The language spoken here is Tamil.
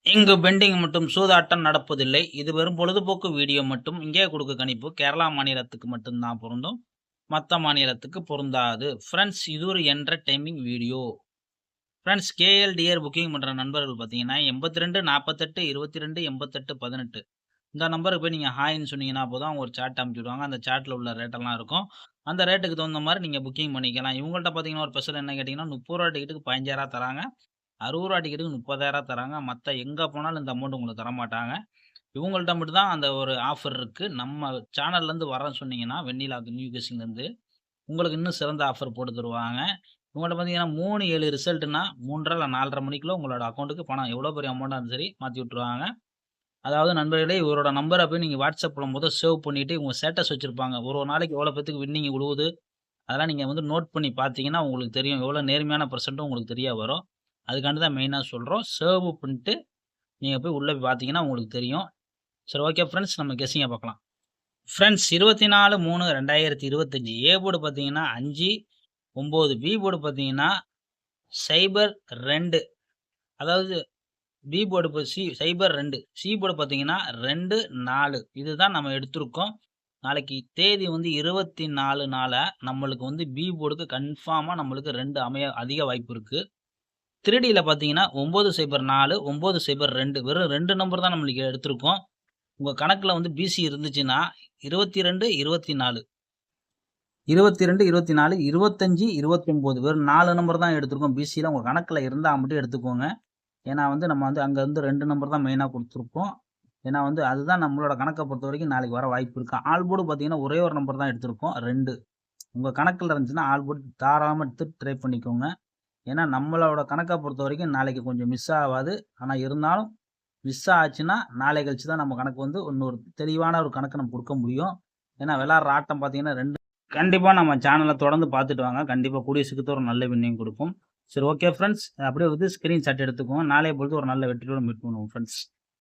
இங்கு பெண்டிங் மற்றும் சூதாட்டம் நடப்பதில்லை. இது வெறும் பொழுதுபோக்கு வீடியோ மட்டும். இங்கே கொடுக்க கணிப்பு கேரளா மாநிலத்துக்கு மட்டும்தான் பொருந்தும். மற்ற மாநிலத்துக்கு பொருந்தாது. ஃப்ரெண்ட்ஸ், இது ஒரு என்டர்டைமிங் வீடியோ. ஃப்ரெண்ட்ஸ், கேஎல்டிஆர் புக்கிங் பண்ணுற நண்பர்கள் பார்த்தீங்கன்னா 82 48 22 88 18 இந்த நம்பருக்கு போய் நீங்கள் ஹாய்ன்னு சொன்னீங்கன்னா போதும், அவங்க ஒரு சாட் அனுப்பிச்சுடுவாங்க. அந்த சாட்டில் உள்ள ரேட்டெல்லாம் இருக்கும். அந்த ரேட்டுக்கு தகுந்த மாதிரி நீங்கள் புக்கிங் பண்ணிக்கலாம். இவங்கள்ட்ட பார்த்தீங்கன்னா ஒரு ஸ்பெஷல் என்ன கேட்டிங்கன்னா, 30 ரூபா டிக்கெட்டுக்கு 15,000 தராங்க. 60 ரூபா டிக்கெட்டுக்கு 30,000 தராங்க. மற்ற எங்கே போனாலும் இந்த அமௌண்ட் உங்களுக்கு தரமாட்டாங்க. இவங்கள்ட்ட மட்டும் தான் அந்த ஒரு ஆஃபர் இருக்குது. நம்ம சேனல்லேருந்து வரேன்னு சொன்னீங்கன்னா, வெண்ணிலா நியூ கெஸ்ஸிங்லேருந்து உங்களுக்கு இன்னும் சிறந்த ஆஃபர் போட்டு தருவாங்க. இவங்கள்ட்ட பார்த்தீங்கன்னா 3, 7 ரிசல்ட்டுனா 3:30 இல்ல 4:30 மணிக்குள்ள உங்களோட அக்கௌண்ட்டுக்கு பணம் எவ்வளோ பெரிய அமௌண்ட்டாக இருந்தாலும் சரி மாற்றி விட்டுருவாங்க. அதாவது நண்பர்களே, இவரோட நம்பரை போய் நீங்கள் வாட்ஸ்அப்பில் முதல் சேவ் பண்ணிவிட்டு இவங்க ஸ்டேட்டஸ் வச்சுருப்பாங்க. ஒரு ஒரு நாளைக்கு எவ்வளோ பேத்துக்கு வின்னிங் விழுவுது, அதெல்லாம் நீங்கள் வந்து நோட் பண்ணி பார்த்தீங்கன்னா உங்களுக்கு தெரியும். எவ்வளோ நேர்மையான பெர்சென்ட்டும் உங்களுக்கு தெரிய வரும். அதுக்காண்டி தான் மெயினாக சொல்கிறோம். சேவ் பண்ணிட்டு நீங்கள் போய் உள்ளே போய் பார்த்தீங்கன்னா உங்களுக்கு தெரியும். சரி, ஓகே ஃப்ரெண்ட்ஸ், நம்ம கெஸ்ஸிங்கை பார்க்கலாம். ஃப்ரெண்ட்ஸ், 24/3/2025 ஏ போர்டு பார்த்தீங்கன்னா 5-9, பி போர்டு பார்த்தீங்கன்னா 02, அதாவது பி போர்டு இப்போ 02, சி போர்டு பார்த்தீங்கன்னா 24. இதுதான் நம்ம எடுத்திருக்கோம். நாளைக்கு தேதி வந்து 24 நம்மளுக்கு வந்து பி போர்டுக்கு கன்ஃபார்மாக நம்மளுக்கு 2 அமைய அதிக வாய்ப்பு இருக்குது. 3Dயில் பார்த்தீங்கன்னா 904, 902 வெறும் 2 நம்பர் தான் நம்மளுக்கு எடுத்திருக்கோம். உங்கள் கணக்கில் வந்து பிசி இருந்துச்சுன்னா 22, 24, 22, 24, 25, 29 வெறும் 4 நம்பர் தான் எடுத்திருக்கோம். பிசியில் உங்கள் கணக்கில் இருந்தால் மட்டும் எடுத்துக்கோங்க. ஏன்னா வந்து நம்ம வந்து அங்கே வந்து 2 நம்பர் தான் மெயினாக கொடுத்துருப்போம். ஏன்னா வந்து அதுதான் நம்மளோட கணக்கை பொறுத்த வரைக்கும் நாளைக்கு வர வாய்ப்பு இருக்குது. ஆல் போர்டு பார்த்தீங்கன்னா ஒரே ஒரு நம்பர் தான் எடுத்திருக்கோம், 2. உங்கள் கணக்கில் இருந்துச்சுன்னா ஆல் போர்டு தாராளமாக எடுத்து ட்ரை பண்ணிக்கோங்க. ஏன்னா நம்மளோட கணக்கை பொறுத்த வரைக்கும் நாளைக்கு கொஞ்சம் மிஸ் ஆகாது. ஆனால் இருந்தாலும் மிஸ் ஆச்சுன்னா நாளை கழிச்சு தான் நம்ம கணக்கு வந்து இன்னொரு தெளிவான ஒரு கணக்கு நம்ம கொடுக்க முடியும். ஏன்னா விளாட்ற ஆட்டம் பார்த்தீங்கன்னா 2 கண்டிப்பாக நம்ம சேனலை தொடர்ந்து பார்த்துட்டு வாங்க. கண்டிப்பாக கூடிய சீக்கிரத்தில் ஒரு நல்ல வின்னிங் கொடுக்கும். சரி, ஓகே ஃப்ரெண்ட்ஸ், அப்படியே வந்து ஸ்க்ரீன்ஷாட் எடுத்துக்கோங்க. நாளைய பொழுது ஒரு நல்ல வெற்றியோடு மீட் பண்ணுவோம் ஃப்ரெண்ட்ஸ்.